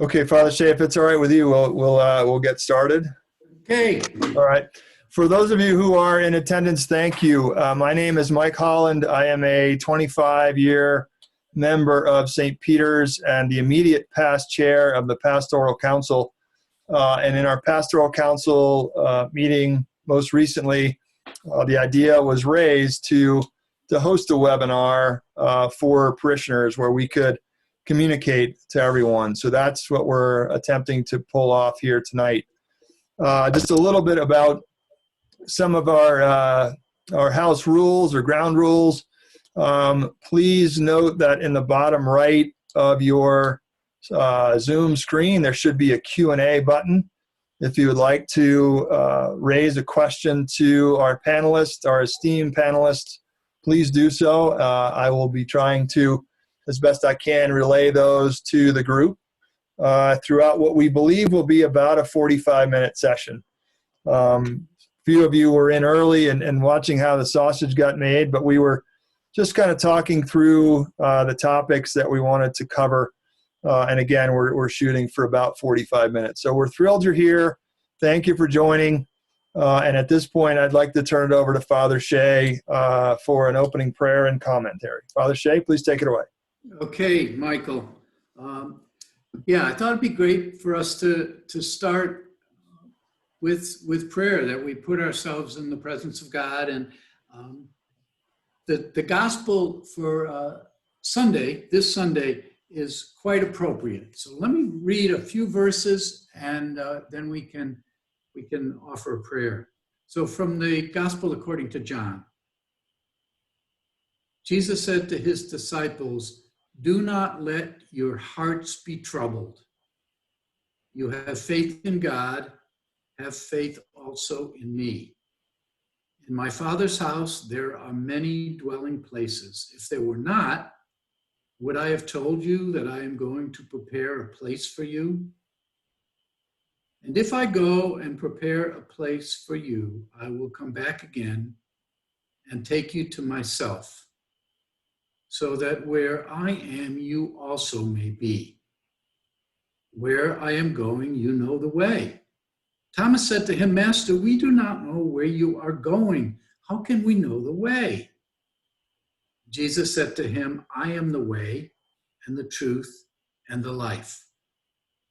Okay, Father Shea, if it's all right with you, we'll get started. Okay. All right. For those of you who are in attendance, thank you. My name is Mike Holland. I am a 25-year member of St. Peter's and the immediate past chair of the Pastoral Council. And in our Pastoral Council meeting most recently, the idea was raised to host a webinar for parishioners where we could communicate to everyone. So that's what we're attempting to pull off here tonight. Just a little bit about some of our house rules or ground rules. Please note that in the bottom right of your Zoom screen, there should be a Q&A button. If you would like to raise a question to our panelists, our esteemed panelists, please do so. I will be trying to, as best I can, relay those to the group throughout what we believe will be about a 45-minute session. Few of you were in early and watching how the sausage got made, but we were just kind of talking through the topics that we wanted to cover. And again, we're shooting for about 45 minutes. So we're thrilled you're here. Thank you for joining. And at this point, I'd like to turn it over to Father Shea for an opening prayer and commentary. Father Shea, please take it away. Okay, Michael. Yeah, I thought it'd be great for us to start with prayer, that we put ourselves in the presence of God. And the gospel for this Sunday, is quite appropriate. So let me read a few verses, and then we can offer a prayer. So from the Gospel according to John, Jesus said to his disciples, "Do not let your hearts be troubled. You have faith in God, have faith also in me. In my Father's house there are many dwelling places. If there were not, would I have told you that I am going to prepare a place for you? And if I go and prepare a place for you, I will come back again and take you to myself, so that where I am, you also may be. Where I am going, you know the way." Thomas said to him, "Master, we do not know where you are going. How can we know the way?" Jesus said to him, "I am the way and the truth and the life.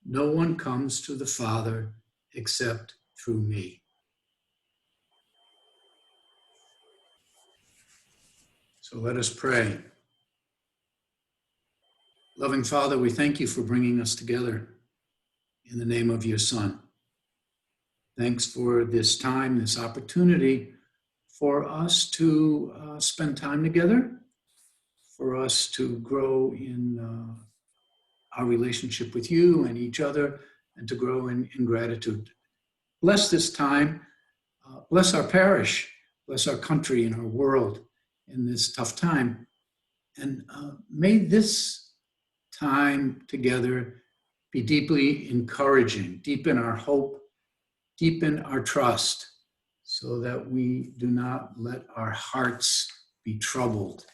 No one comes to the Father except through me." So let us pray. Loving Father, we thank you for bringing us together in the name of your Son. Thanks for this time, this opportunity for us to spend time together, for us to grow in our relationship with you and each other, and to grow in gratitude. Bless this time. Bless our parish. Bless our country and our world in this tough time. And may this time together be deeply encouraging, deepen our hope, deepen our trust, so that we do not let our hearts be troubled,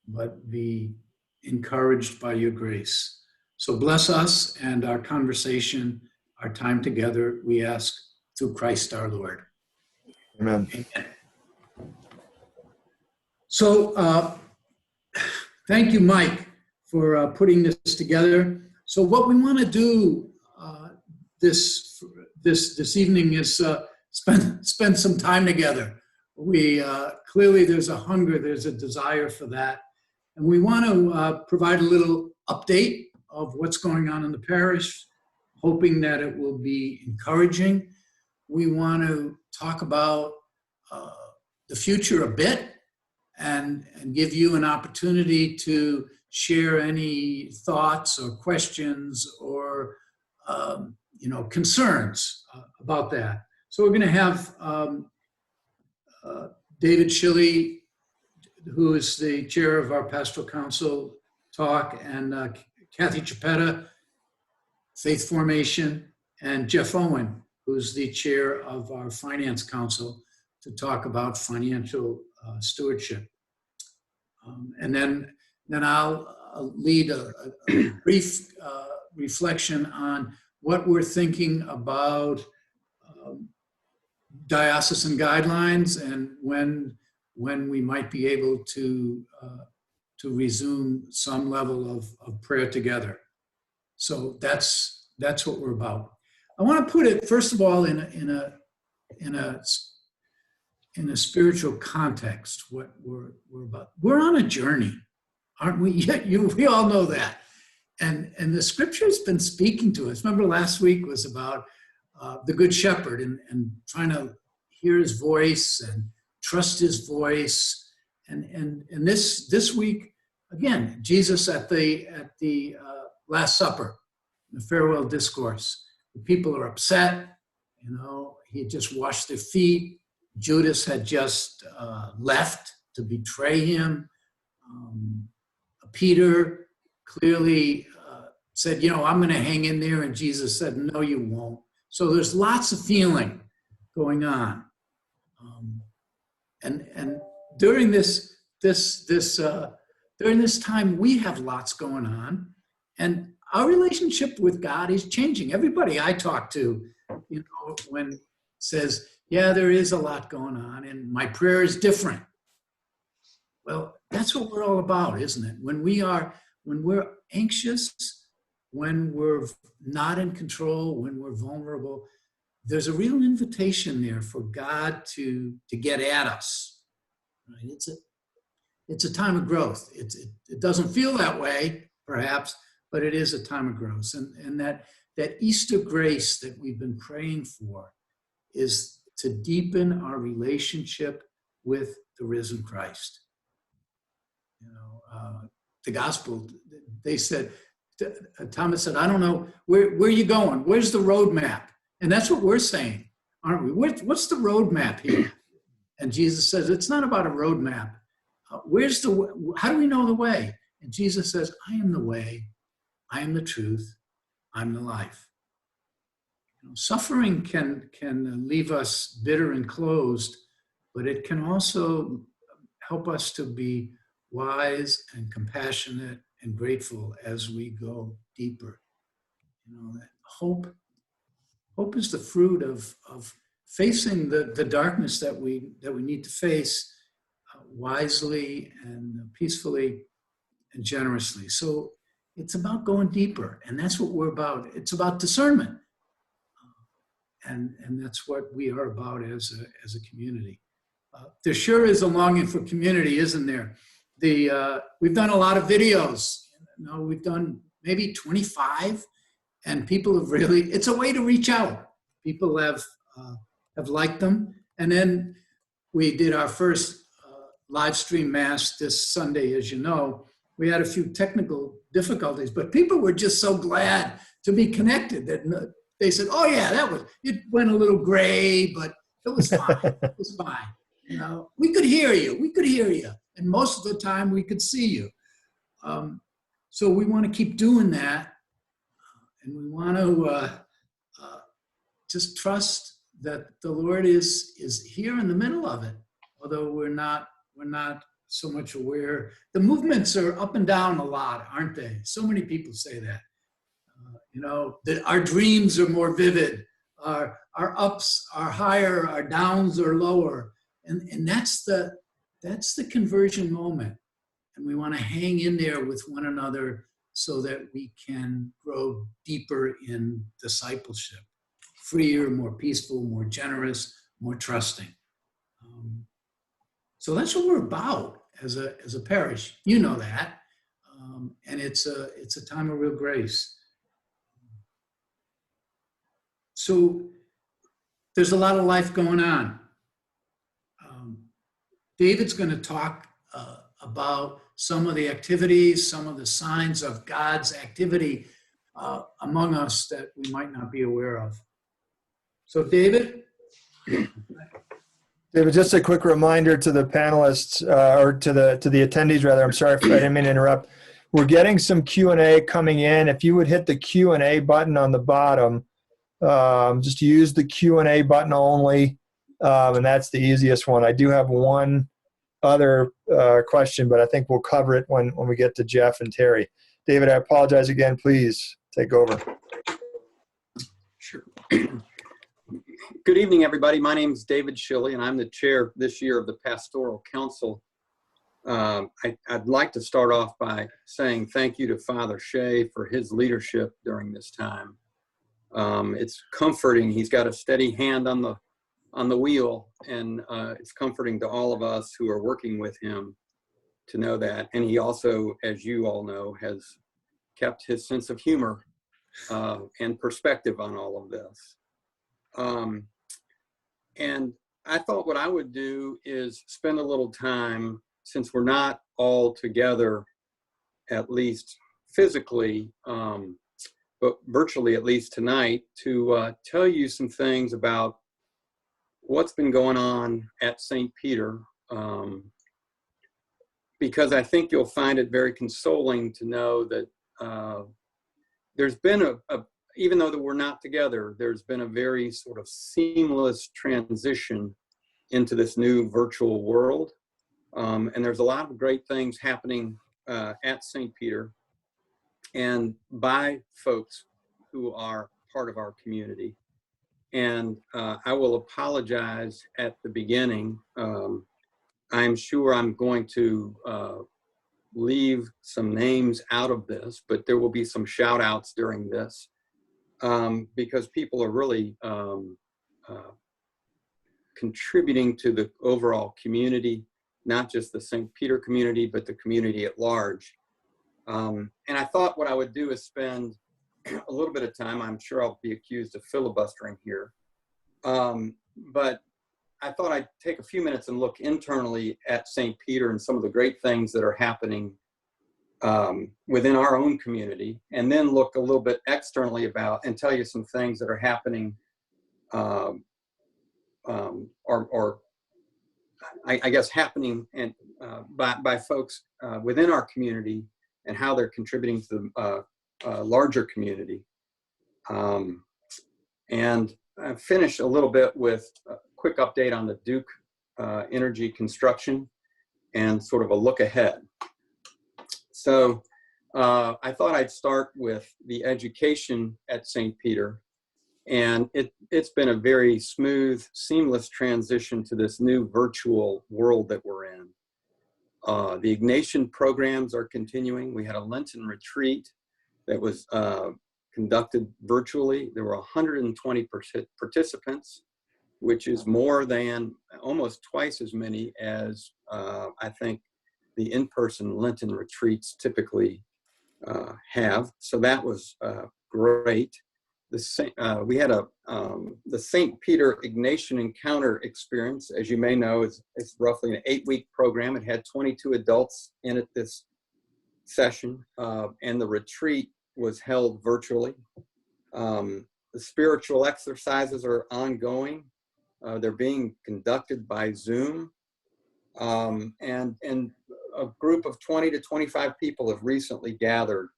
but be encouraged by your grace. So bless us and our conversation, our time together, we ask through Christ our Lord. Amen. Amen. So thank you, Mike, for putting this together. So what we want to do this evening is spend some time together. We clearly there's a hunger, there's a desire for that, and we want to provide a little update of what's going on in the parish, hoping that it will be encouraging. We want to talk about the future a bit, and give you an opportunity to share any thoughts or questions or concerns about that. So we're going to have David Schilli, who is the chair of our pastoral council, talk, and Cathy Chiappetta, faith formation, and Geoff Owen, who's the chair of our finance council, to talk about financial stewardship. And then I'll lead a brief reflection on what we're thinking about diocesan guidelines and when we might be able to resume some level of prayer together. So that's what we're about. I want to put it first of all in a spiritual context. What we're about. We're on a journey, aren't we? We all know that, and the Scripture's been speaking to us. Remember, last week was about the Good Shepherd and trying to hear his voice and trust his voice, and this week again, Jesus at the Last Supper, the farewell discourse. The people are upset. He had just washed their feet. Judas had just left to betray him. Peter clearly said, I'm going to hang in there. And Jesus said, no, you won't. So there's lots of feeling going on. And during this time, we have lots going on. And our relationship with God is changing. Everybody I talk to, when says, yeah, there is a lot going on and my prayer is different. Well, that's what we're all about, isn't it? When we're anxious, when we're not in control, when we're vulnerable, there's a real invitation there for God to get at us. Right? It's a time of growth. It doesn't feel that way, perhaps, but it is a time of growth. And that Easter grace that we've been praying for is to deepen our relationship with the risen Christ. The gospel, they said, Thomas said, I don't know, where are you going? Where's the roadmap? And that's what we're saying, aren't we? What's the roadmap here? And Jesus says, it's not about a roadmap. How do we know the way? And Jesus says, I am the way, I am the truth, I'm the life. Suffering can leave us bitter and closed, but it can also help us to be wise and compassionate and grateful as we go deeper. That hope is the fruit of facing the darkness that we need to face wisely and peacefully and generously. So it's about going deeper, and that's what we're about. It's about discernment. And that's what we are about as a community. There sure is a longing for community, isn't there? We've done a lot of videos. We've done maybe 25, and people have really. It's a way to reach out. People have liked them, and then we did our first live stream mass this Sunday. As you know, we had a few technical difficulties, but people were just so glad to be connected that. They said, oh yeah, it went a little gray, but it was fine. It was fine. We could hear you. And most of the time we could see you. So we want to keep doing that. And we want to just trust that the Lord is here in the middle of it. Although we're not so much aware. The movements are up and down a lot, aren't they? So many people say that. That our dreams are more vivid, our ups are higher, our downs are lower. And that's the conversion moment. And we want to hang in there with one another so that we can grow deeper in discipleship, freer, more peaceful, more generous, more trusting. So that's what we're about as a parish. You know that. And it's a time of real grace. So there's a lot of life going on. David's going to talk about some of the activities, some of the signs of God's activity among us that we might not be aware of. So David? David, just a quick reminder to the panelists, or to the attendees rather, I'm sorry if I didn't mean to interrupt. We're getting some Q&A coming in. If you would hit the Q&A button on the bottom, just use the Q&A button only, and that's the easiest one. I do have one other question, but I think we'll cover it when we get to Geoff and Terrie. David, I apologize again, please. take over. Sure. Good evening, everybody. My name is David Schilli, and I'm the chair this year of the Pastoral Council. I'd like to start off by saying thank you to Father Shea for his leadership during this time. It's comforting. He's got a steady hand on the wheel, and it's comforting to all of us who are working with him to know that. And he also, as you all know, has kept his sense of humor and perspective on all of this. And I thought what I would do is spend a little time, since we're not all together, at least physically, but virtually at least tonight, to tell you some things about what's been going on at St. Peter, because I think you'll find it very consoling to know that there's been even though that we're not together, there's been a very sort of seamless transition into this new virtual world. And there's a lot of great things happening at St. Peter and by folks who are part of our community. And I will apologize at the beginning. I'm sure I'm going to leave some names out of this, but there will be some shout outs during this because people are really contributing to the overall community, not just the St. Peter community, but the community at large. And I thought what I would do is spend a little bit of time. I'm sure I'll be accused of filibustering here. But I thought I'd take a few minutes and look internally at St. Peter and some of the great things that are happening within our own community, and then look a little bit externally about and tell you some things that are happening I guess happening and by folks within our community and how they're contributing to the larger community. And finish a little bit with a quick update on the Duke Energy construction and sort of a look ahead. So I thought I'd start with the education at St. Peter. And it's been a very smooth, seamless transition to this new virtual world that we're in. The Ignatian programs are continuing. We had a Lenten retreat that was conducted virtually. There were 120 participants, which is more than, almost twice as many as I think the in-person Lenten retreats typically have. So that was great. We had the St. Peter Ignatian Encounter experience. As you may know, it's roughly an 8-week program. It had 22 adults in it this session, and the retreat was held virtually. The spiritual exercises are ongoing. They're being conducted by Zoom, and a group of 20 to 25 people have recently gathered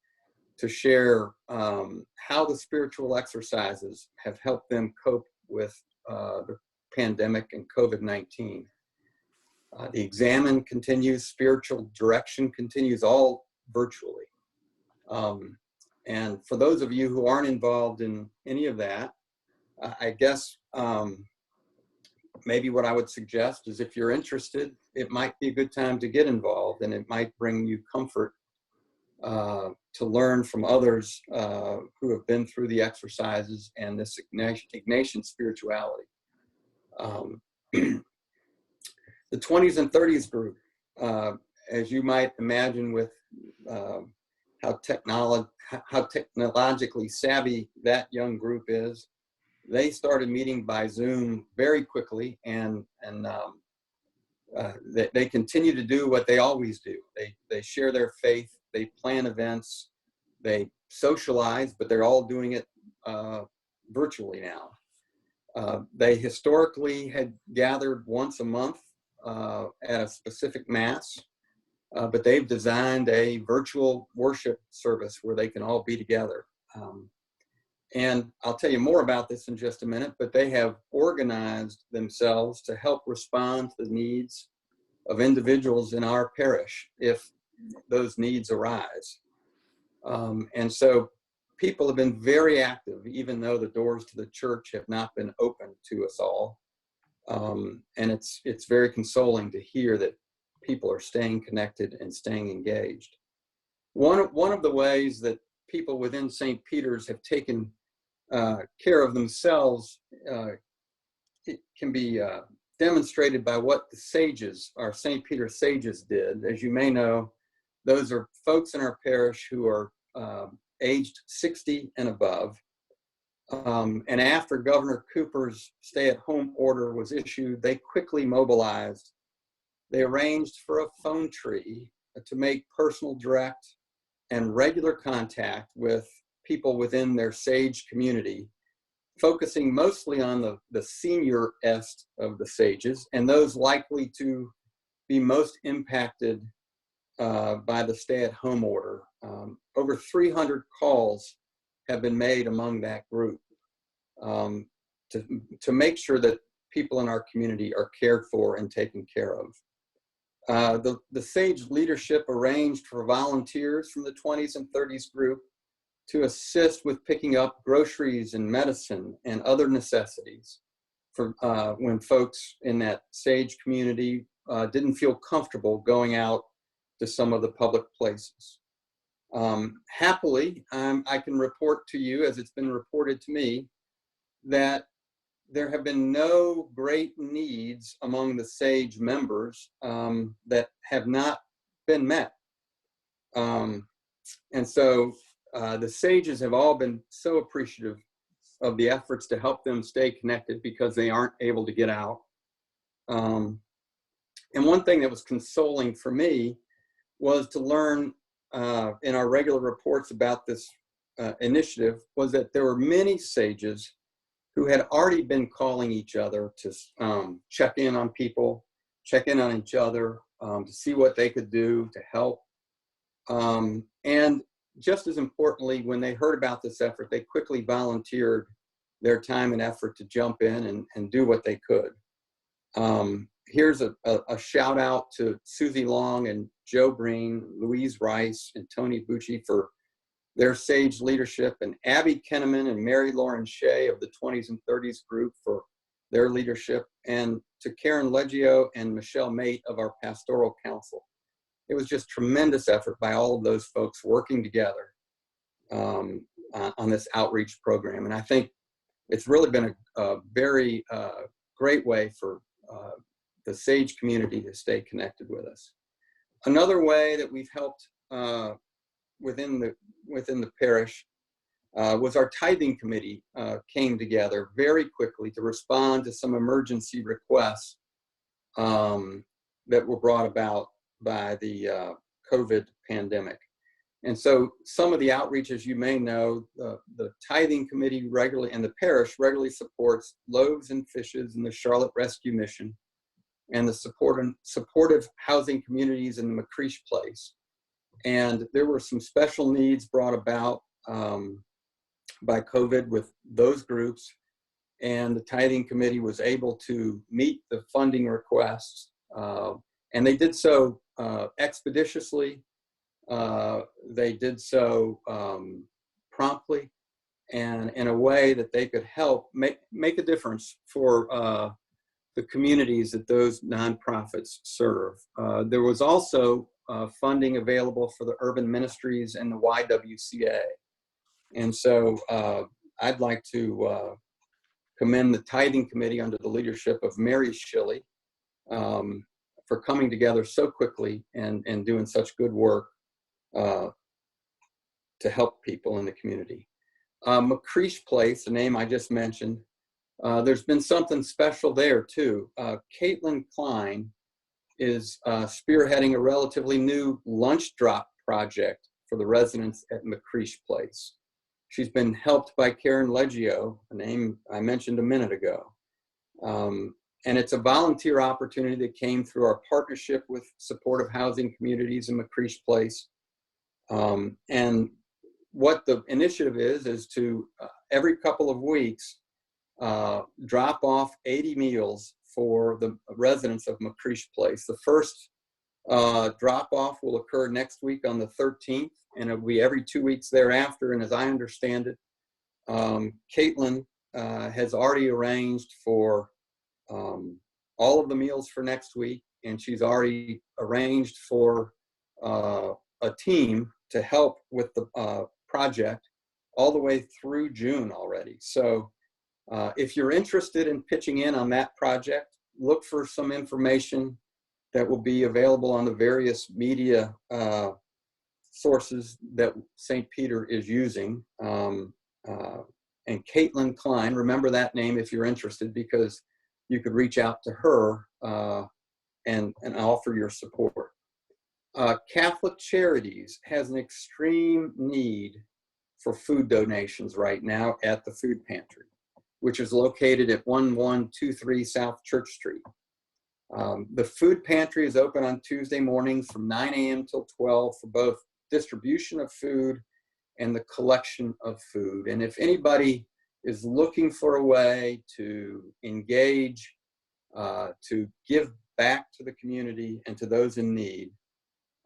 to share how the spiritual exercises have helped them cope with the pandemic and COVID-19. The examine continues, spiritual direction continues, all virtually. And for those of you who aren't involved in any of that, I guess maybe what I would suggest is if you're interested, it might be a good time to get involved, and it might bring you comfort to learn from others who have been through the exercises and this Ignatian spirituality. The 20s and 30s group, as you might imagine with how technologically savvy that young group is, they started meeting by Zoom very quickly, and they continue to do what they always do. They share their faith, they plan events, they socialize, but they're all doing it virtually now. They historically had gathered once a month at a specific mass, but they've designed a virtual worship service where they can all be together. And I'll tell you more about this in just a minute, but they have organized themselves to help respond to the needs of individuals in our parish if those needs arise. And so people have been very active, even though the doors to the church have not been open to us all. And it's very consoling to hear that people are staying connected and staying engaged. One of the ways that people within St. Peter's have taken care of themselves, it can be demonstrated by what the sages, our St. Peter sages, did. As you may know, those are folks in our parish who are aged 60 and above. And after Governor Cooper's stay-at-home order was issued, they quickly mobilized. They arranged for a phone tree to make personal, direct, and regular contact with people within their sage community, focusing mostly on the senior-est of the sages and those likely to be most impacted by the stay-at-home order. Over 300 calls have been made among that group to make sure that people in our community are cared for and taken care of. The SAGE leadership arranged for volunteers from the 20s and 30s group to assist with picking up groceries and medicine and other necessities for when folks in that SAGE community didn't feel comfortable going out to some of the public places. Happily, I can report to you, as it's been reported to me, that there have been no great needs among the SAGE members that have not been met. And so the sages have all been so appreciative of the efforts to help them stay connected because they aren't able to get out. And one thing that was consoling for me was to learn in our regular reports about this initiative was that there were many sages who had already been calling each other to check in on people, check in on each other, to see what they could do to help. And just as importantly, when they heard about this effort, they quickly volunteered their time and effort to jump in and do what they could. Here's a shout out to Susie Long and Joe Breen, Louise Rice, and Tony Bucci for their SAGE leadership, and Abby Kenneman and Mary Lauren Shea of the 20s and 30s group for their leadership, and to Karen Leggio and Michelle Mate of our pastoral council. It was just tremendous effort by all of those folks working together on this outreach program. And I think it's really been a very great way for the SAGE community to stay connected with us. Another way that we've helped within the parish was our tithing committee came together very quickly to respond to some emergency requests that were brought about by the COVID pandemic. And so some of the outreach, as you may know, the tithing committee regularly, and the parish regularly supports Loaves and Fishes and the Charlotte Rescue Mission and the supportive housing communities in the McCreesh Place. And there were some special needs brought about by COVID with those groups. And the tithing committee was able to meet the funding requests. And they did so expeditiously. They did so promptly and in a way that they could help make a difference for the communities that those nonprofits serve. There was also funding available for the urban ministries and the YWCA. And so I'd like to commend the tithing committee under the leadership of Mary Schilli for coming together so quickly and doing such good work to help people in the community. McCreesh Place, the name I just mentioned, there's been something special there too. Caitlin Klein is spearheading a relatively new lunch drop project for the residents at McCreesh Place. She's been helped by Karen Leggio, a name I mentioned a minute ago. And it's a volunteer opportunity that came through our partnership with supportive housing communities in McCreesh Place. And what the initiative is to every couple of weeks, drop off 80 meals for the residents of McCreesh Place. The first drop off will occur next week on the 13th, and it'll be every 2 weeks thereafter. And as I understand it, Caitlin has already arranged for all of the meals for next week, and she's already arranged for a team to help with the project all the way through June already. So if you're interested in pitching in on that project, look for some information that will be available on the various media sources that St. Peter is using. And Caitlin Klein, remember that name if you're interested, because you could reach out to her and offer your support. Catholic Charities has an extreme need for food donations right now at the food pantry, which is located at 1123 South Church Street. The food pantry is open on Tuesday mornings from 9 a.m. till 12 for both distribution of food and the collection of food. And if anybody is looking for a way to engage, to give back to the community and to those in need,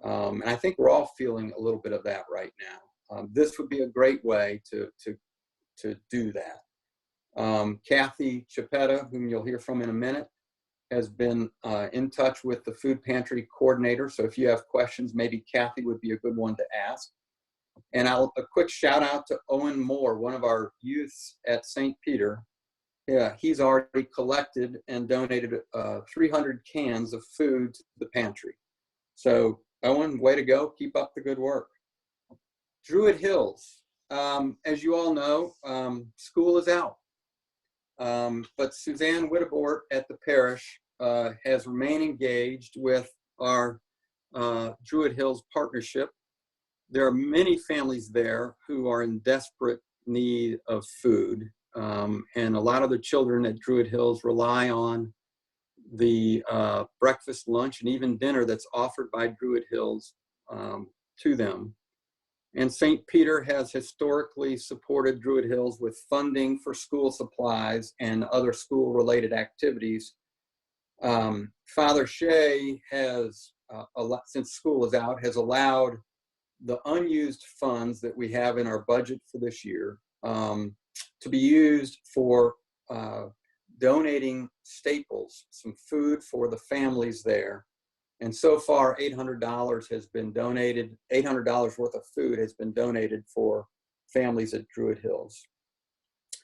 and I think we're all feeling a little bit of that right now, this would be a great way to do that. Cathy Chiappetta, whom you'll hear from in a minute, has been in touch with the food pantry coordinator. So if you have questions, maybe Cathy would be a good one to ask. And a quick shout out to Owen Moore, one of our youths at St. Peter. Yeah, he's already collected and donated 300 cans of food to the pantry. So Owen, way to go. Keep up the good work. Druid Hills, as you all know, school is out. But Suzanne Whittabort at the parish has remained engaged with our Druid Hills partnership. There are many families there who are in desperate need of food. And a lot of the children at Druid Hills rely on the breakfast, lunch, and even dinner that's offered by Druid Hills to them. And St. Peter has historically supported Druid Hills with funding for school supplies and other school-related activities. Father Shea has, since school is out, has allowed the unused funds that we have in our budget for this year to be used for donating staples, some food for the families there. And so far, $800 has been donated, $800 worth of food has been donated for families at Druid Hills.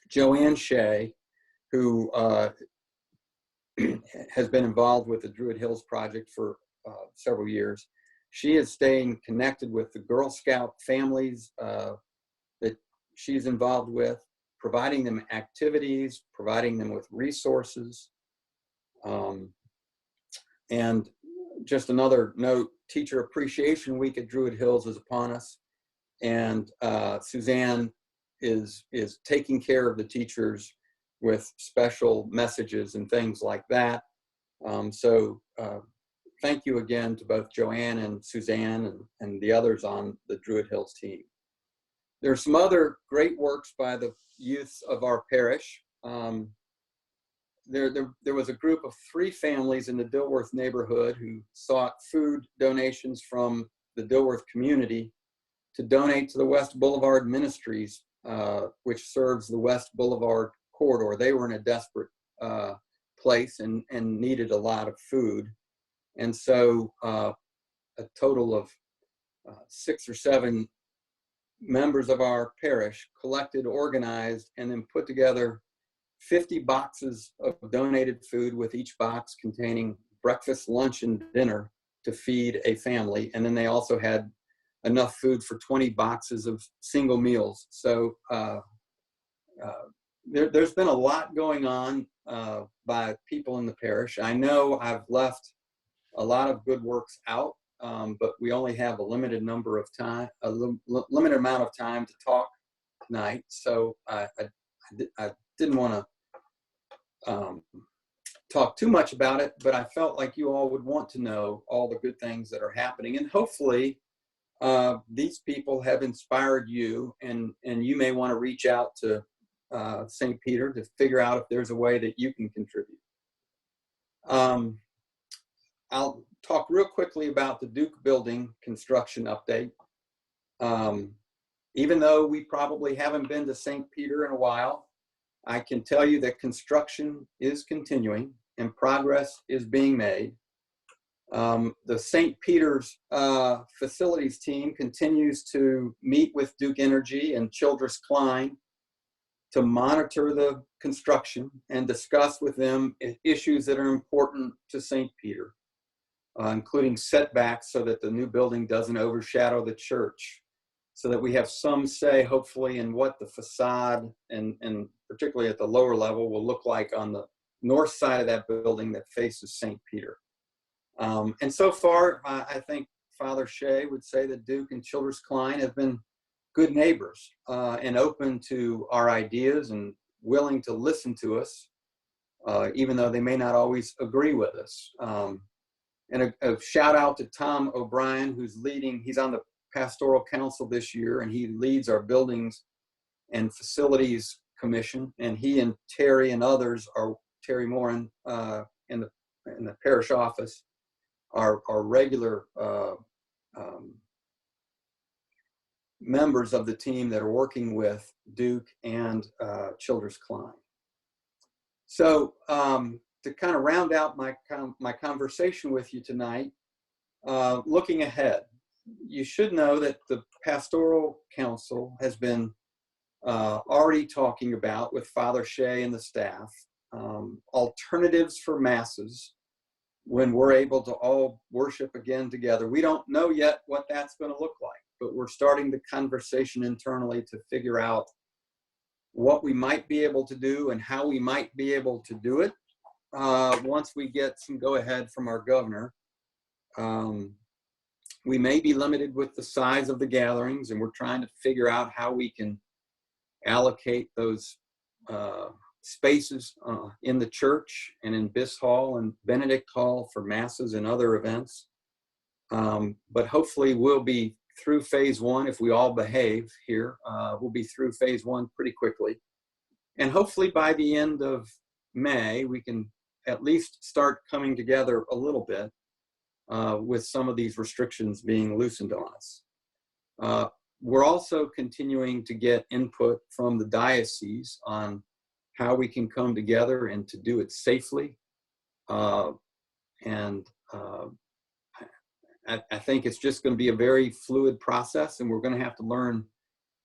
Joanne Shea, who has been involved with the Druid Hills project for several years, she is staying connected with the Girl Scout families that she's involved with, providing them activities, providing them with resources. And just another note, Teacher Appreciation Week at Druid Hills is upon us. And Suzanne is taking care of the teachers with special messages and things like that. So thank you again to both Joanne and Suzanne and the others on the Druid Hills team. There are some other great works by the youths of our parish. There was a group of 3 families in the Dilworth neighborhood who sought food donations from the Dilworth community to donate to the West Boulevard Ministries, which serves the West Boulevard corridor. They were in a desperate place and needed a lot of food. And so a total of 6 or 7 members of our parish collected, organized, and then put together 50 boxes of donated food, with each box containing breakfast, lunch, and dinner to feed a family. And then they also had enough food for 20 boxes of single meals. So there's been a lot going on by people in the parish. I know I've left a lot of good works out, but we only have a limited number of time, limited amount of time to talk tonight. So I didn't want to talk too much about it, but I felt like you all would want to know all the good things that are happening. And hopefully these people have inspired you, and you may want to reach out to St. Peter to figure out if there's a way that you can contribute. I'll talk real quickly about the Duke building construction update. Even though we probably haven't been to St. Peter in a while, I can tell you that construction is continuing and progress is being made. The St. Peter's facilities team continues to meet with Duke Energy and Childress Klein to monitor the construction and discuss with them issues that are important to St. Peter, including setbacks so that the new building doesn't overshadow the church, so that we have some say, hopefully, in what the facade and particularly at the lower level will look like on the north side of that building that faces St. Peter. And so far, I think Father Shea would say that Duke and Childress Klein have been good neighbors and open to our ideas and willing to listen to us, even though they may not always agree with us. And a shout out to Tom O'Brien, he's on the Pastoral Council this year, and he leads our Buildings and Facilities Commission, and he and Terrie and others, Terrie Morin in the parish office, are regular members of the team that are working with Duke and Childress Klein. So to kind of round out my conversation with you tonight, looking ahead, you should know that the Pastoral Council has been already talking about with Father Shea and the staff alternatives for masses when we're able to all worship again together. We don't know yet what that's going to look like, but we're starting the conversation internally to figure out what we might be able to do and how we might be able to do it once we get some go-ahead from our governor. We may be limited with the size of the gatherings, and we're trying to figure out how we can allocate those spaces in the church and in Biss Hall and Benedict Hall for masses and other events. But hopefully we'll be through phase one. If we all behave here, we'll be through phase one pretty quickly. And hopefully by the end of May, we can at least start coming together a little bit with some of these restrictions being loosened on us. We're also continuing to get input from the diocese on how we can come together and to do it safely. I think it's just going to be a very fluid process, and we're going to have to learn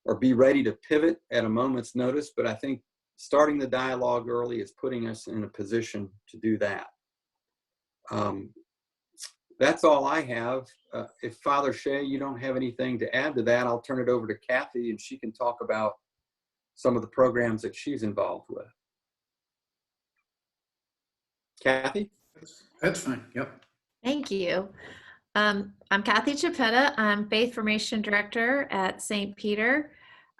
or be ready to pivot at a moment's notice. But I think starting the dialogue early is putting us in a position to do that. That's all I have. If Father Shea, you don't have anything to add to that, I'll turn it over to Cathy, and she can talk about some of the programs that she's involved with. Cathy? That's fine. Yep. Thank you. I'm Cathy Chiappetta. I'm Faith Formation Director at St. Peter.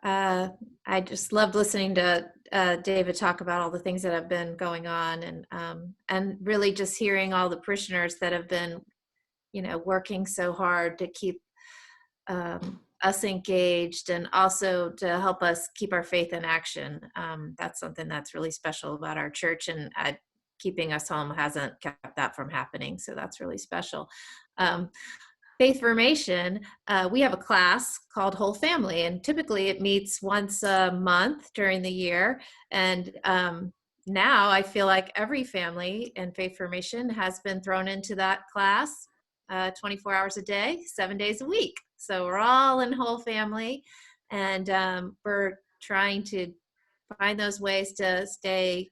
I just loved listening to David talk about all the things that have been going on, and really just hearing all the parishioners that have been, working so hard to keep us engaged and also to help us keep our faith in action. That's something that's really special about our church, and keeping us home hasn't kept that from happening. So that's really special. Faith Formation, we have a class called Whole Family, and typically it meets once a month during the year. And now I feel like every family in Faith Formation has been thrown into that class 24 hours a day, 7 days a week. So we're all in Whole Family, and we're trying to find those ways to stay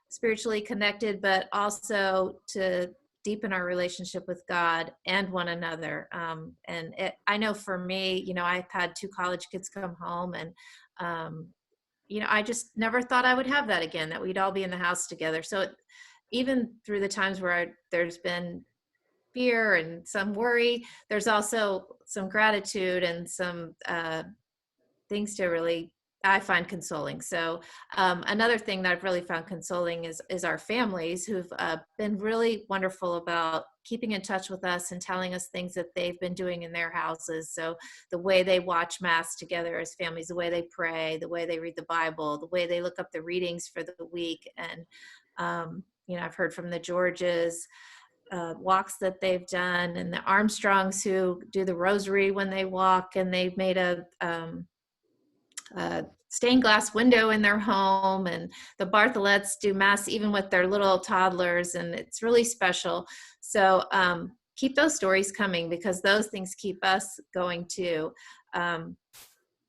spiritually connected, but also to deepen our relationship with God and one another. I know for me, I've had 2 college kids come home, and, I just never thought I would have that again, that we'd all be in the house together. So even through the times where there's been fear and some worry, there's also some gratitude and some things to really, I find consoling. So another thing that I've really found consoling is our families who've been really wonderful about keeping in touch with us and telling us things that they've been doing in their houses. So the way they watch Mass together as families, the way they pray, the way they read the Bible, the way they look up the readings for the week. And, I've heard from the Georges walks that they've done, and the Armstrongs who do the rosary when they walk, and they've made a stained glass window in their home, and the Bartholettes do mass even with their little toddlers, and it's really special. So keep those stories coming, because those things keep us going too.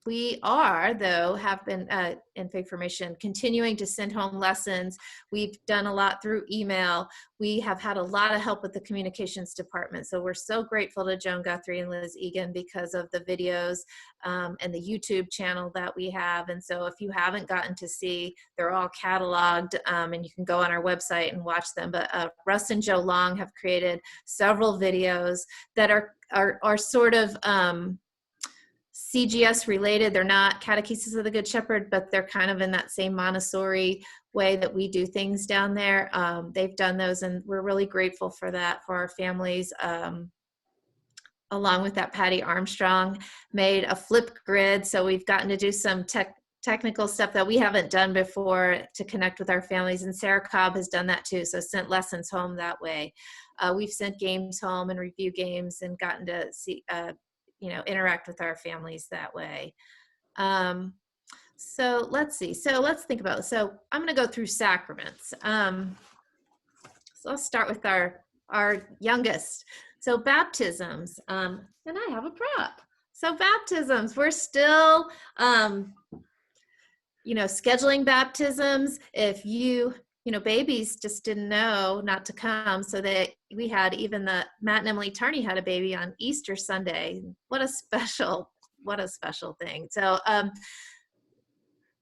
We are, though, have been in Faith Formation continuing to send home lessons. We've done a lot through email. We have had a lot of help with the communications department. So we're so grateful to Joan Guthrie and Liz Egan because of the videos and the YouTube channel that we have. And so if you haven't gotten to see, they're all cataloged, and you can go on our website and watch them. But Russ and Joe Long have created several videos that are sort of CGS related. They're not Catechesis of the Good Shepherd, but they're kind of in that same Montessori way that we do things down there. They've done those, and we're really grateful for that for our families. Along with that, Patty Armstrong made a flip grid, so we've gotten to do some technical stuff that we haven't done before to connect with our families, and Sarah Cobb has done that too, so sent lessons home that way. We've sent games home and review games and gotten to see interact with our families that way. So let's see. So let's think about it. So I'm going to go through sacraments. So I'll start with our youngest. So baptisms, and I have a prop. So baptisms, we're still, scheduling baptisms. If babies just didn't know not to come. So we had even Matt and Emily Tarney had a baby on Easter Sunday. What a special thing. So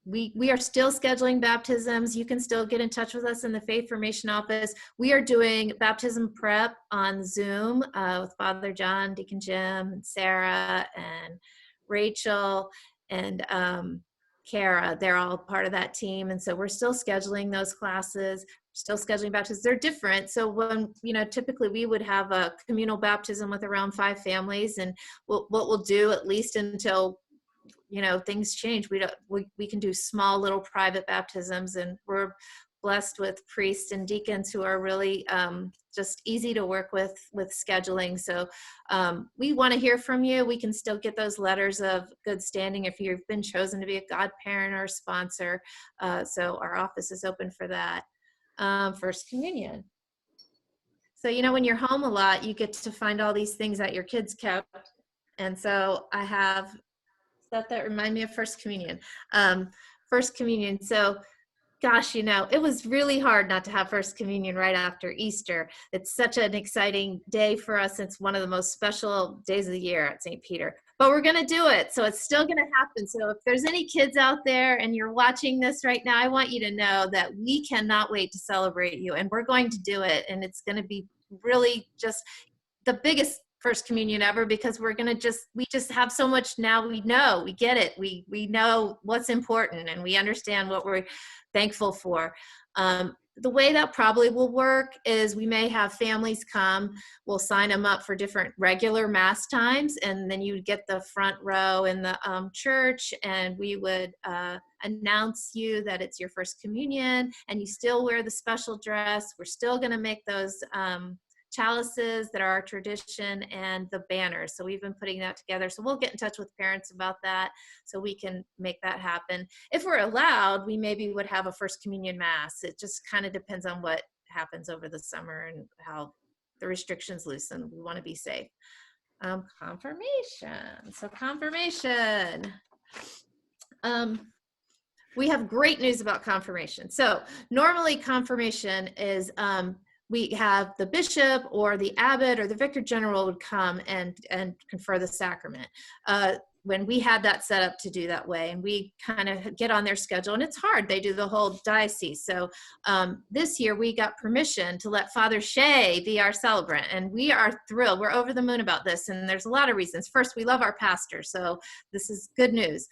we are still scheduling baptisms. You can still get in touch with us in the Faith Formation office. We are doing baptism prep on Zoom with Father John, Deacon Jim, and Sarah, and Rachel, and Kara. They're all part of that team. And so we're still scheduling those classes, still scheduling baptisms. They're different. So when, typically we would have a communal baptism with around 5 families. And what we'll do, at least until, things change, we can do small little private baptisms, and we're blessed with priests and deacons who are really just easy to work with scheduling. So we want to hear from you. We can still get those letters of good standing if you've been chosen to be a godparent or a sponsor. So our office is open for that. First Communion. So, when you're home a lot, you get to find all these things that your kids kept. And so I have stuff that remind me of First Communion. First Communion. So gosh, it was really hard not to have First Communion right after Easter. It's such an exciting day for us. It's one of the most special days of the year at St. Peter. But we're going to do it. So it's still going to happen. So if there's any kids out there and you're watching this right now, I want you to know that we cannot wait to celebrate you. And we're going to do it. And it's going to be really just the biggest First Communion ever, because we just have so much now. We get it. We know what's important, and we understand what we're thankful for. The way that probably will work is we may have families come, we'll sign them up for different regular mass times, and then you would get the front row in the church, and we would announce you that it's your First Communion, and you still wear the special dress. We're still going to make those chalices that are our tradition, and the banners. So we've been putting that together. So we'll get in touch with parents about that so we can make that happen. If we're allowed, we maybe would have a First Communion Mass. It just kind of depends on what happens over the summer and how the restrictions loosen. We want to be safe. Confirmation. So confirmation. We have great news about confirmation. So normally confirmation is we have the bishop or the abbot or the vicar general would come and confer the sacrament. When we had that set up to do that way, and we kind of get on their schedule, and it's hard. They do the whole diocese. So this year we got permission to let Father Shea be our celebrant, and we are thrilled. We're over the moon about this, and there's a lot of reasons. First, we love our pastor, so this is good news.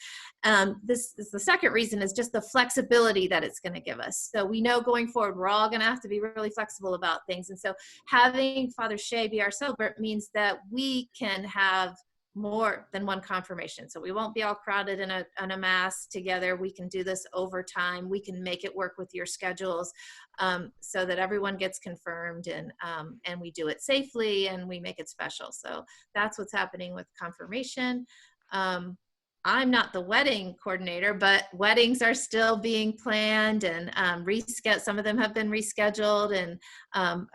This is the second reason, is just the flexibility that it's going to give us. So we know going forward, we're all going to have to be really flexible about things. And so having Father Shea be our celebrant means that we can have more than one confirmation. So we won't be all crowded in a mass together. We can do this over time. We can make it work with your schedules, so that everyone gets confirmed, and we do it safely and we make it special. So that's what's happening with confirmation. I'm not the wedding coordinator, but weddings are still being planned and some of them have been rescheduled, and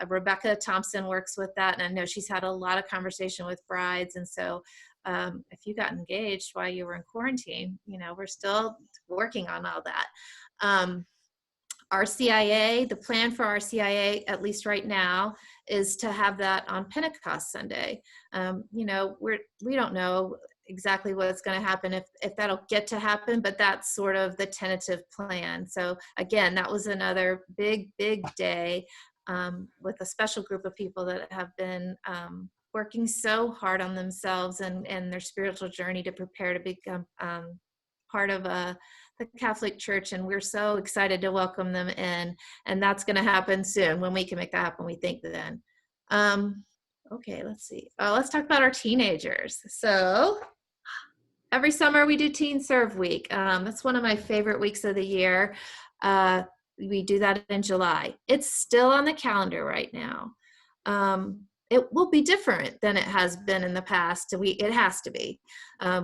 Rebecca Thompson works with that, and I know she's had a lot of conversation with brides. And so if you got engaged while you were in quarantine, we're still working on all that. Our CIA, the plan for our CIA, at least right now, is to have that on Pentecost Sunday. We don't know exactly what's going to happen, if that'll get to happen, but that's sort of the tentative plan. So again, that was another big day with a special group of people that have been working so hard on themselves and their spiritual journey to prepare to become part of the Catholic Church, and we're so excited to welcome them in, and that's going to happen soon. When we can make that happen, we think then. Okay, let's see. Let's talk about our teenagers. So every summer we do Teen Serve Week. That's one of my favorite weeks of the year. We do that in July. It's still on the calendar right now. It will be different than it has been in the past. It has to be.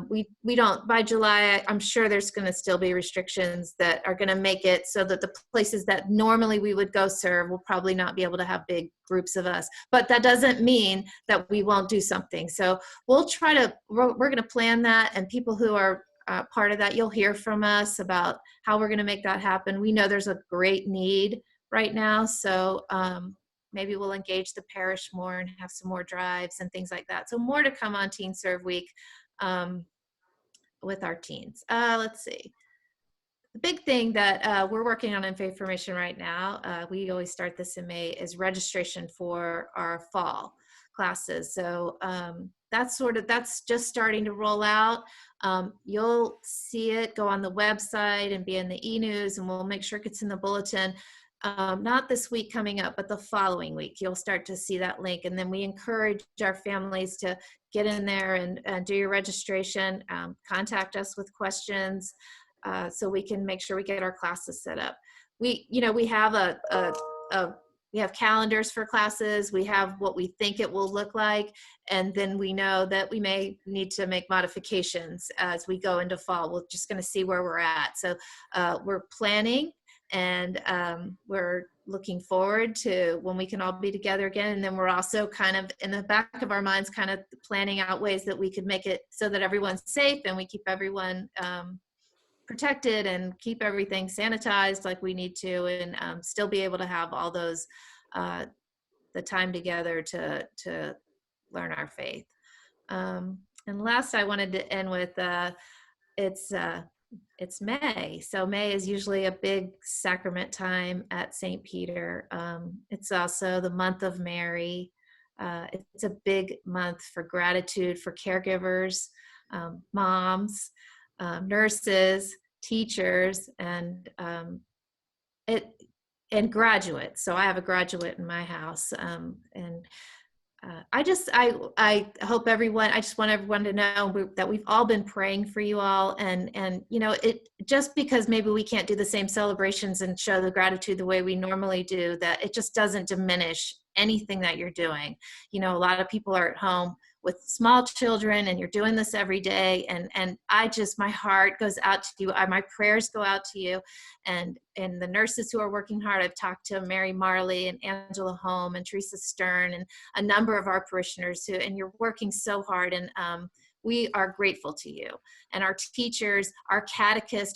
We don't, by July, I'm sure there's going to still be restrictions that are going to make it so that the places that normally we would go serve will probably not be able to have big groups of us. But that doesn't mean that we won't do something. So we're going to plan that, and people who are part of that, you'll hear from us about how we're going to make that happen. We know there's a great need right now. So, maybe we'll engage the parish more and have some more drives and things like that. So more to come on Teen Serve Week with our teens. Let's see. The big thing that we're working on in Faith Formation right now, we always start this in May, is registration for our fall classes. So that's just starting to roll out. You'll see it go on the website and be in the e-news, and we'll make sure it gets in the bulletin. Not this week coming up, but the following week, you'll start to see that link. And then we encourage our families to get in there and do your registration, contact us with questions, so we can make sure we get our classes set up. We have we have calendars for classes. We have what we think it will look like. And then we know that we may need to make modifications as we go into fall. We're just going to see where we're at. So we're planning. And we're looking forward to when we can all be together again. And then we're also kind of in the back of our minds, kind of planning out ways that we could make it so that everyone's safe and we keep everyone protected and keep everything sanitized like we need to, and still be able to have all those, the time together to learn our faith. And last, I wanted to end with, it's May. So May is usually a big sacrament time at St. Peter. It's also the month of Mary. It's a big month for gratitude for caregivers, moms, nurses, teachers, and graduates. So I have a graduate in my house, and I hope everyone, I just want everyone to know that we've all been praying for you all, and it just because maybe we can't do the same celebrations and show the gratitude the way we normally do, that it just doesn't diminish anything that you're doing. A lot of people are at home with small children, and you're doing this every day. And my heart goes out to you. My prayers go out to you and the nurses who are working hard. I've talked to Mary Marley and Angela Holm and Teresa Stern and a number of our parishioners and you're working so hard. And we are grateful to you. And our teachers, our catechists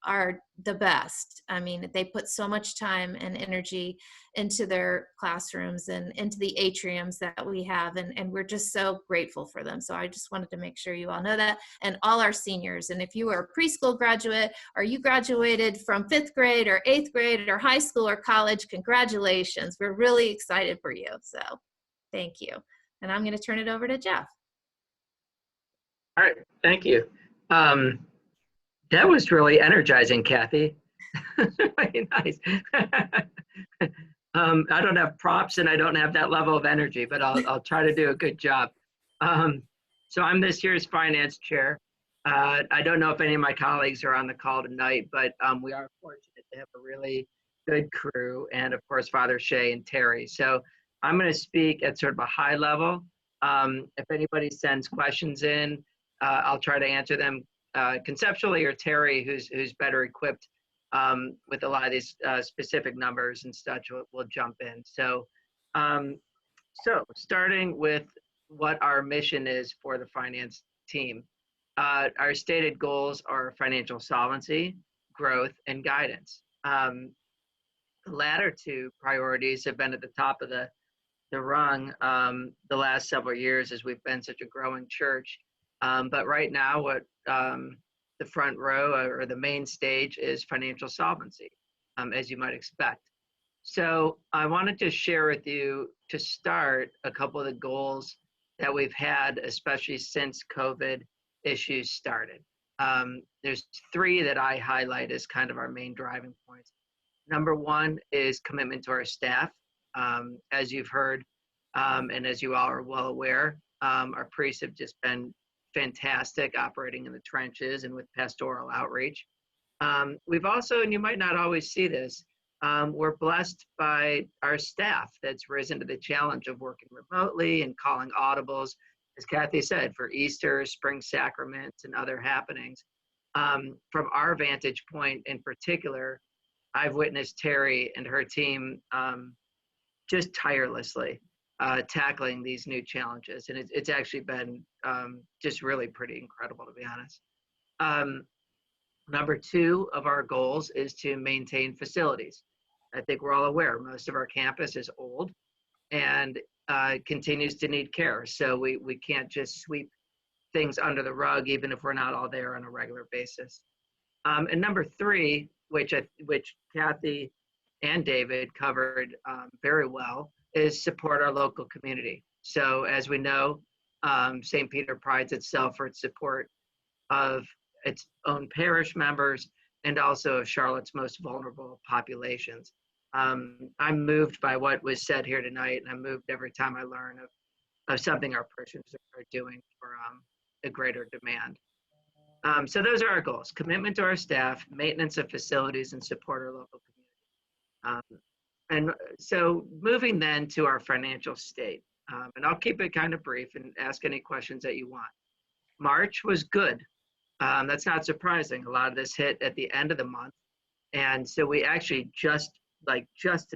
are the best. I mean, they put so much time and energy into their classrooms and into the atriums that we have, and we're just so grateful for them. So I just wanted to make sure you all know that, and all our seniors. And if you are a preschool graduate, or you graduated from 5th grade or 8th grade or high school or college, congratulations. We're really excited for you. So thank you. And I'm going to turn it over to Geoff. All right, thank you. That was really energizing, Cathy. Really nice. I don't have props and I don't have that level of energy, but I'll try to do a good job. So I'm this year's finance chair. I don't know if any of my colleagues are on the call tonight, but we are fortunate to have a really good crew, and of course, Father Shea and Terrie. So I'm going to speak at sort of a high level. If anybody sends questions in, I'll try to answer them conceptually, or Terrie, who's better equipped with a lot of these specific numbers and such, will jump in. So starting with what our mission is for the finance team. Our stated goals are financial solvency, growth, and guidance. The latter two priorities have been at the top of the rung the last several years as we've been such a growing church. But right now, what the front row or the main stage is financial solvency, as you might expect. So I wanted to share with you, to start, a couple of the goals that we've had, especially since COVID issues started. There's three that I highlight as kind of our main driving points. Number one is commitment to our staff. As you've heard, and as you all are well aware, our priests have just been fantastic operating in the trenches and with pastoral outreach. We've also, and you might not always see this, we're blessed by our staff that's risen to the challenge of working remotely and calling audibles, as Cathy said, for Easter, spring sacraments, and other happenings. From our vantage point in particular, I've witnessed Terrie and her team just tirelessly tackling these new challenges. And it's actually been just really pretty incredible, to be honest. Number two of our goals is to maintain facilities. I think we're all aware most of our campus is old and continues to need care. So we can't just sweep things under the rug, even if we're not all there on a regular basis. And number three, which Cathy and David covered very well, is support our local community. So as we know, St. Peter prides itself for its support of its own parish members and also of Charlotte's most vulnerable populations. I'm moved by what was said here tonight, and I'm moved every time I learn of something our parishioners are doing for a greater demand. So those are our goals: commitment to our staff, maintenance of facilities, and support our local community. And so moving then to our financial state, and I'll keep it kind of brief and ask any questions that you want. March was good. That's not surprising. A lot of this hit at the end of the month. And so we actually just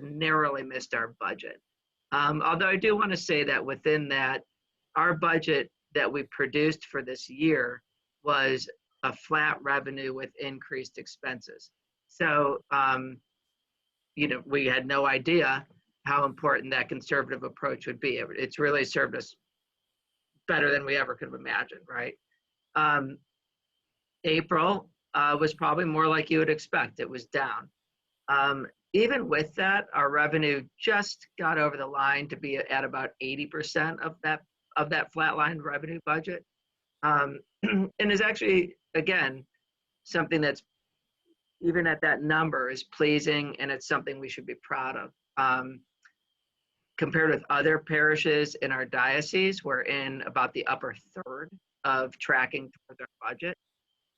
narrowly missed our budget. Although I do want to say that within that, our budget that we produced for this year was a flat revenue with increased expenses. So, we had no idea how important that conservative approach would be. It's really served us better than we ever could have imagined, right? April was probably more like you would expect. It was down. Even with that, our revenue just got over the line to be at about 80% of that flatline revenue budget. And is actually, again, something that's, even at that number, is pleasing, and it's something we should be proud of. Compared with other parishes in our diocese, we're in about the upper third of tracking toward our budget.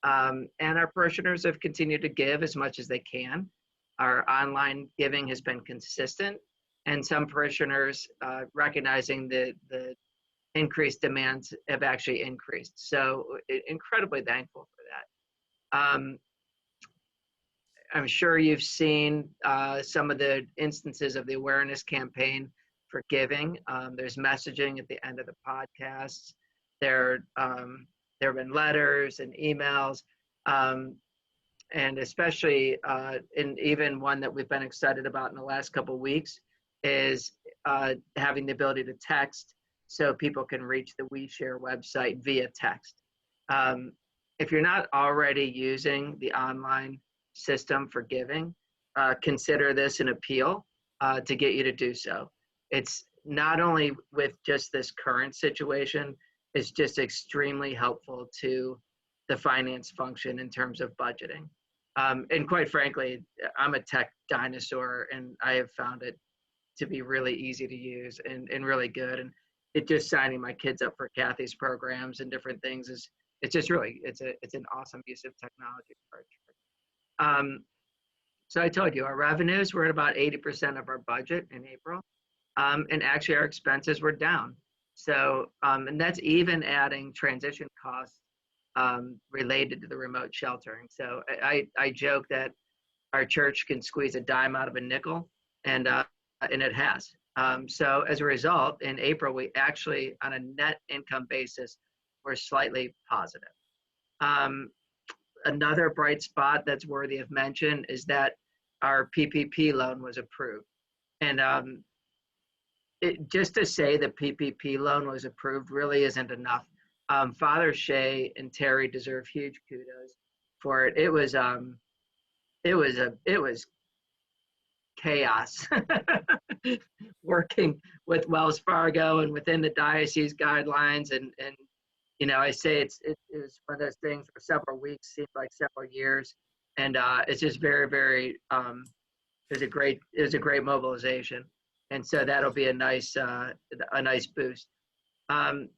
And our parishioners have continued to give as much as they can. Our online giving has been consistent, and some parishioners, recognizing the increased demands, have actually increased. So incredibly thankful for that. I'm sure you've seen some of the instances of the awareness campaign for giving. There's messaging at the end of the podcasts. There have been letters and emails, and especially in even one that we've been excited about in the last couple of weeks is having the ability to text so people can reach the WeShare website via text. If you're not already using the online system for giving, consider this an appeal to get you to do so. It's not only with just this current situation, it's just extremely helpful to the finance function in terms of budgeting. And quite frankly, I'm a tech dinosaur, and I have found it to be really easy to use and really good. And just signing my kids up for Cathy's programs and different things it's just really, it's an awesome use of technology for our church. So I told you our revenues were at about 80% of our budget in April. And actually our expenses were down. So, and that's even adding transition costs related to the remote sheltering. So I joke that our church can squeeze a dime out of a nickel, and it has. So as a result, in April, we actually, on a net income basis, were slightly positive. Another bright spot that's worthy of mention is that our PPP loan was approved. And just to say the PPP loan was approved really isn't enough. Father Shea and Terrie deserve huge kudos for it. It was chaos working with Wells Fargo and within the diocese guidelines, and you know, I say it was one of those things for several weeks, seemed like several years, and it's just very it was a great mobilization, and so that'll be a nice boost.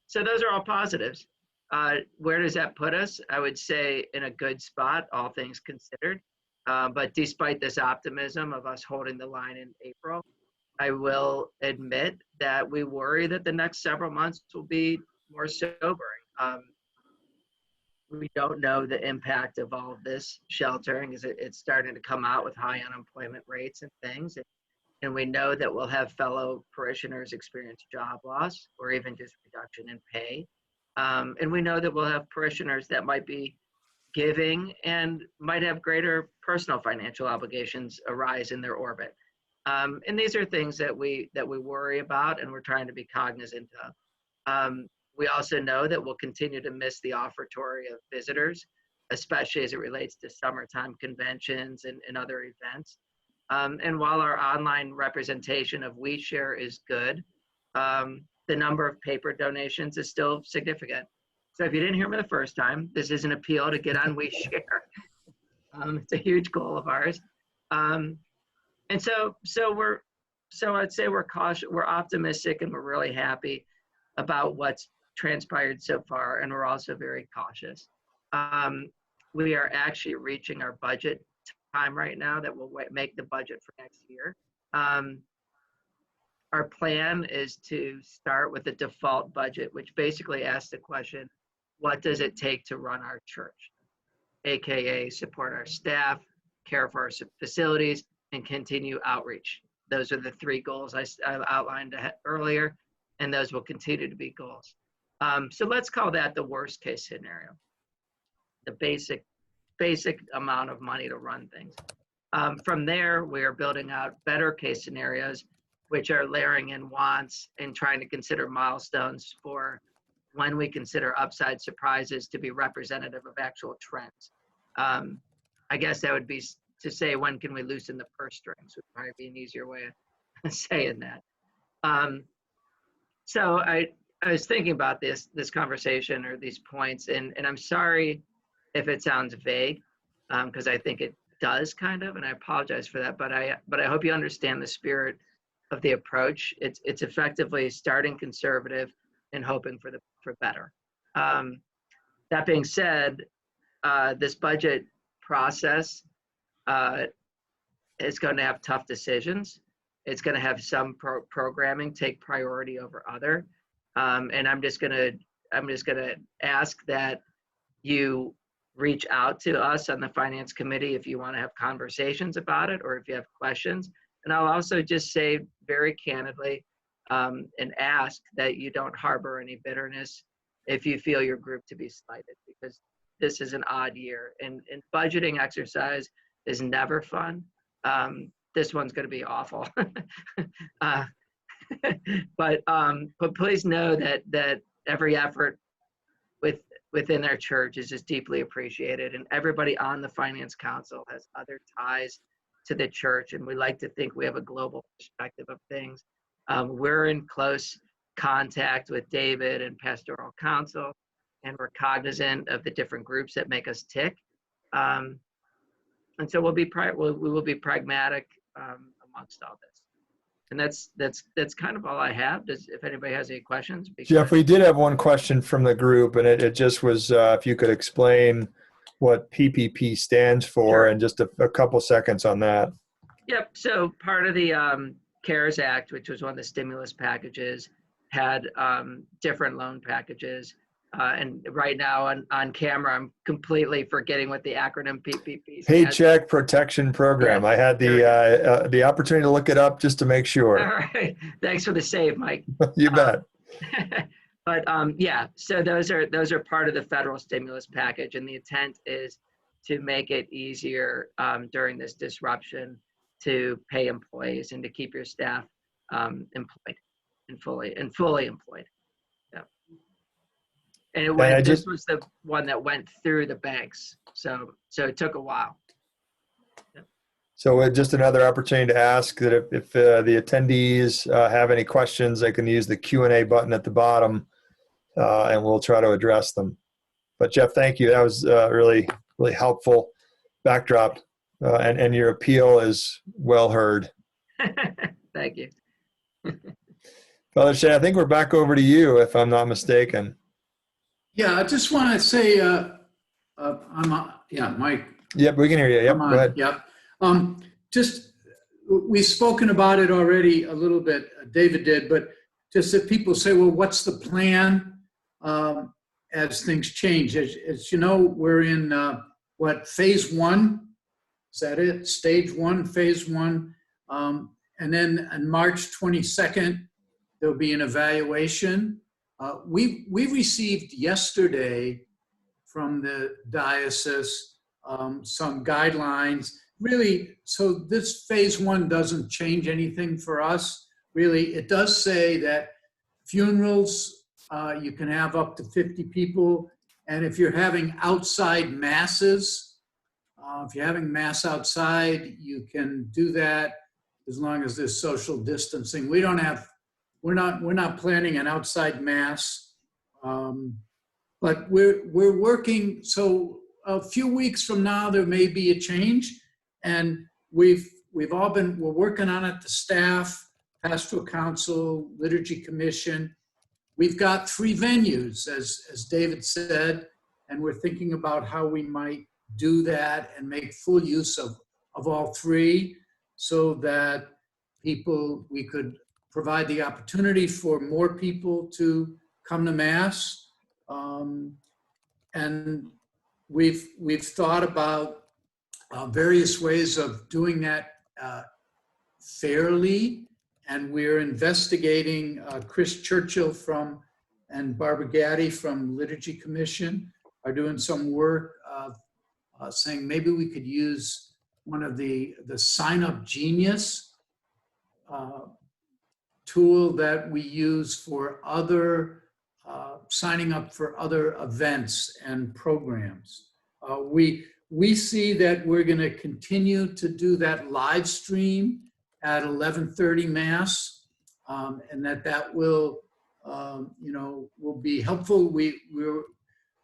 So those are all positives. Where does that put us? I would say in a good spot, all things considered. But despite this optimism of us holding the line in April, I will admit that we worry that the next several months will be more sobering. We don't know the impact of all of this sheltering. It's starting to come out with high unemployment rates and things. And we know that we'll have fellow parishioners experience job loss or even just reduction in pay. And we know that we'll have parishioners that might be giving and might have greater personal financial obligations arise in their orbit. And these are things that we worry about and we're trying to be cognizant of. We also know that we'll continue to miss the offertory of visitors, especially as it relates to summertime conventions and other events. And while our online representation of We Share is good, the number of paper donations is still significant. So if you didn't hear me the first time, this is an appeal to get on We Share. It's a huge goal of ours. And so I'd say we're cautious, we're optimistic, and we're really happy about what's transpired so far, and we're also very cautious. We are actually reaching our budget time right now that will make the budget for next year. Our plan is to start with a default budget, which basically asks the question, what does it take to run our church? AKA support our staff, care for our facilities, and continue outreach. Those are the three goals I outlined earlier, and those will continue to be goals. So let's call that the worst case scenario, the basic amount of money to run things. From there, we are building out better case scenarios, which are layering in wants and trying to consider milestones for when we consider upside surprises to be representative of actual trends. I guess that would be to say, when can we loosen the purse strings would probably be an easier way of saying that. So I was thinking about this conversation or these points, and I'm sorry if it sounds vague, because I think it does kind of, and I apologize for that, but I hope you understand the spirit of the approach. It's effectively starting conservative and hoping for better. That being said, this budget process is going to have tough decisions. It's going to have some programming take priority over other, and I'm just going to ask that you reach out to us on the finance committee if you want to have conversations about it or if you have questions. And I'll also just say very candidly and ask that you don't harbor any bitterness if you feel your group to be slighted, because this is an odd year, and budgeting exercise is never fun. This one's going to be awful. But please know that every effort within our church is just deeply appreciated, and everybody on the finance council has other ties to the church, and we like to think we have a global perspective of things. We're in close contact with David and pastoral council, and we're cognizant of the different groups that make us tick. And so we will be pragmatic amongst all this. And that's kind of all I have. If anybody has any questions? Geoff, we did have one question from the group, and it just was if you could explain what PPP stands for, Sure. and just a couple seconds on that. Yep. So part of the CARES Act, which was one of the stimulus packages, had different loan packages. And right now on camera, I'm completely forgetting what the acronym PPP stands. Paycheck Protection Program. Yeah, I had the opportunity to look it up just to make All sure. right. Thanks for the save, Mike. You bet. But yeah, so those are part of the federal stimulus package, and the intent is to make it easier during this disruption to pay employees and to keep your staff employed and fully employed. Yeah. And it went. This was the one that went through the banks, so it took a while. Yeah. So just another opportunity to ask that if the attendees have any questions, they can use the Q&A button at the bottom, and we'll try to address them. But Geoff, thank you. That was really, really helpful backdrop, and your appeal is well heard. Thank you. Father Shea, I think we're back over to you, if I'm not mistaken. Yeah, I just want to say, Mike. Yep, we can hear you. Yep, go ahead. Yep. Just, we've spoken about it already a little bit, David did, but just that people say, well, what's the plan as things change? As you know, we're in phase one? Is that it? Stage one, phase one. And then on March 22nd, there'll be an evaluation. We received yesterday from the diocese some guidelines. Really, so this phase one doesn't change anything for us. Really, it does say that funerals, you can have up to 50 people. And if you're having outside masses, if you're having mass outside, you can do that as long as there's social distancing. We're not planning an outside mass, but we're working. So a few weeks from now, there may be a change, and we're working on it. The staff, pastoral council, liturgy commission. We've got 3 venues, as David said, and we're thinking about how we might do that and make full use of all 3, so that we could provide the opportunity for more people to come to Mass. And we've thought about various ways of doing that fairly, and we're investigating. Chris Churchill and Barbara Gaddy from Liturgy Commission are doing some work saying maybe we could use one of the Sign Up Genius tool that we use for other signing up for other events and programs. We see that we're going to continue to do that live stream at 11:30 Mass, and that will will be helpful.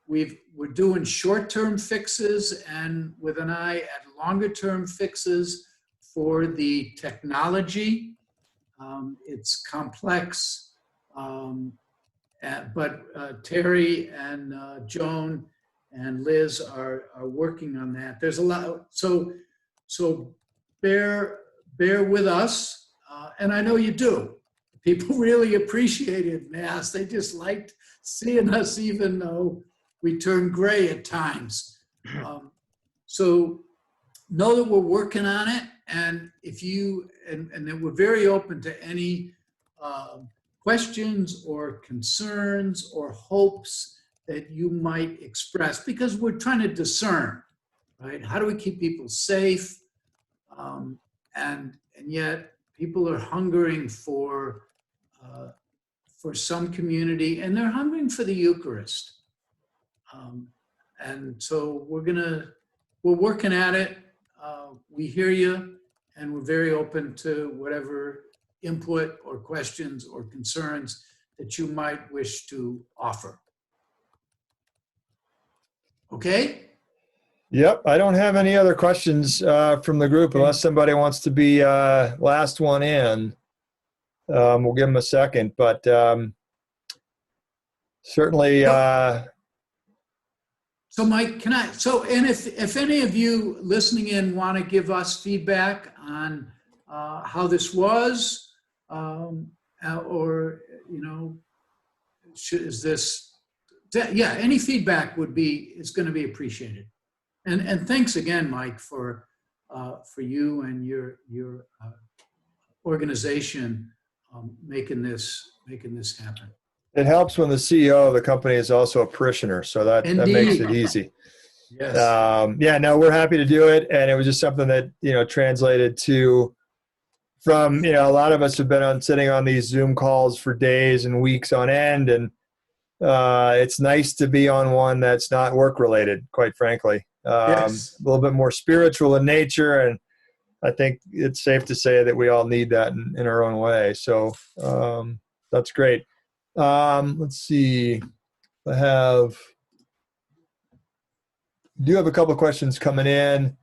We're doing short-term fixes and with an eye at longer-term fixes for the technology. It's complex, but Terrie and Joan and Liz are working on that. There's a lot, so bear with us, and I know you do. People really appreciated Mass. They just liked seeing us, even though we turn gray at times. So know that we're working on it, and if you and that we're very open to any questions or concerns or hopes that you might express, because we're trying to discern, right? How do we keep people safe? And yet people are hungering for some community, and they're hungering for the Eucharist. And so we're working at it. We hear you, and we're very open to whatever input or questions or concerns that you might wish to offer. Okay? Yep, I don't have any other questions from the group unless somebody wants to be last one in. we'll give them a second, but certainly. So Mike, and if any of you listening in want to give us feedback on how this was, or, any feedback is going to be appreciated. And thanks again, Mike, for you and your organization making this happen. It helps when the CEO of the company is also a parishioner, so that makes it easy. Yes. We're happy to do it, and it was just something that translated from a lot of us have been sitting on these Zoom calls for days and weeks on end, and it's nice to be on one that's not work related, quite frankly. Yes. A little bit more spiritual in nature, and I think it's safe to say that we all need that in our own way. So that's great. Let's see. I do have a couple of questions coming in.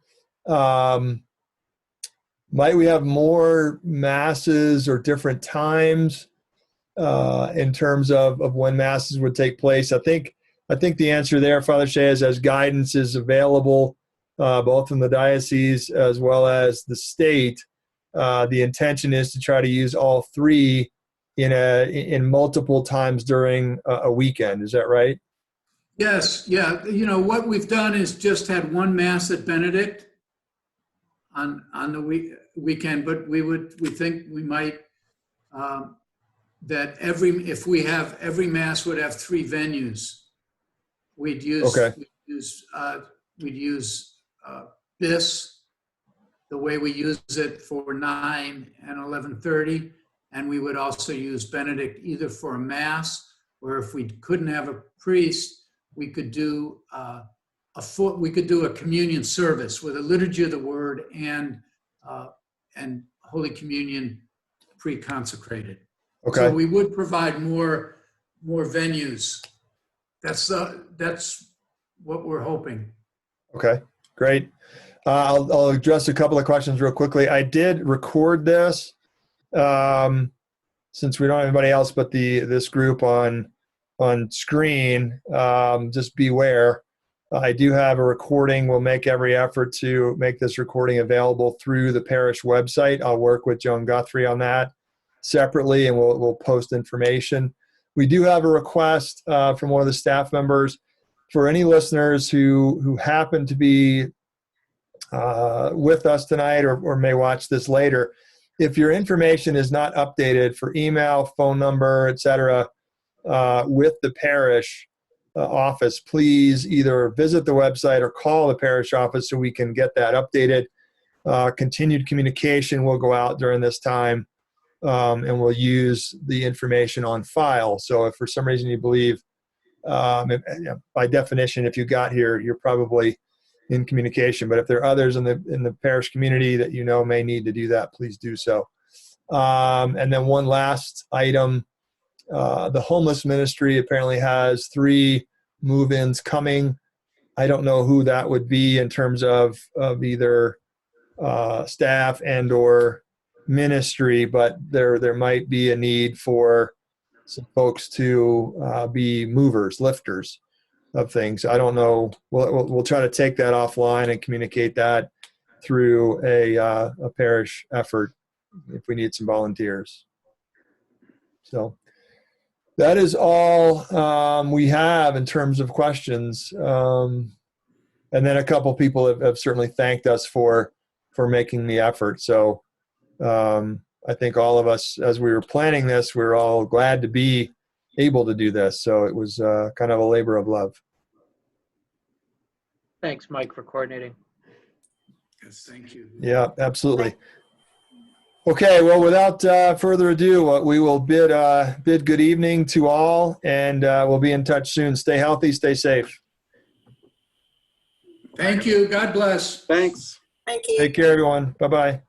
Might we have more masses or different times in terms of when masses would take place? I think the answer there, Father Shea, is as guidance is available, both from the diocese as well as the state. The intention is to try to use all three in multiple times during a weekend. Is that right? Yes. Yeah. What we've done is just had one mass at Benedict on the weekend, but we think we might that every mass would have three venues. We'd use this the way we use it for 9 and 11:30, and we would also use Benedict either for a mass, or if we couldn't have a priest, we could do a communion service with a liturgy of the word and Holy Communion pre-consecrated. Okay. So we would provide more venues. That's what we're hoping. Okay, great. I'll address a couple of questions real quickly. I did record this since we don't have anybody else but this group on screen. Just beware. I do have a recording. We'll make every effort to make this recording available through the parish website. I'll work with Joan Guthrie on that separately, and we'll post information. We do have a request from one of the staff members for any listeners who happen to be with us tonight or may watch this later. If your information is not updated for email, phone number, etc., with the parish office, please either visit the website or call the parish office so we can get that updated. Continued communication will go out during this time, and we'll use the information on file. So if for some reason you believe, by definition, if you got here, you're probably in communication. But if there are others in the parish community that may need to do that, please do so. And then one last item. The homeless ministry apparently has 3 move-ins coming. I don't know who that would be in terms of either staff and or ministry, but there might be a need for some folks to be movers, lifters of things. I don't know. We'll try to take that offline and communicate that through a parish effort if we need some volunteers. So that is all we have in terms of questions. And then a couple people have certainly thanked us for making the effort. So I think all of us, as we were planning this, we were all glad to be able to do this. So it was kind of a labor of love. Thanks, Mike, for coordinating. Yes, thank you. Yeah, absolutely. Okay, well, without further ado, we will bid good evening to all, and we'll be in touch soon. Stay healthy, stay safe. Thank you. God bless. Thanks. Thank you. Take care, everyone. Bye-bye.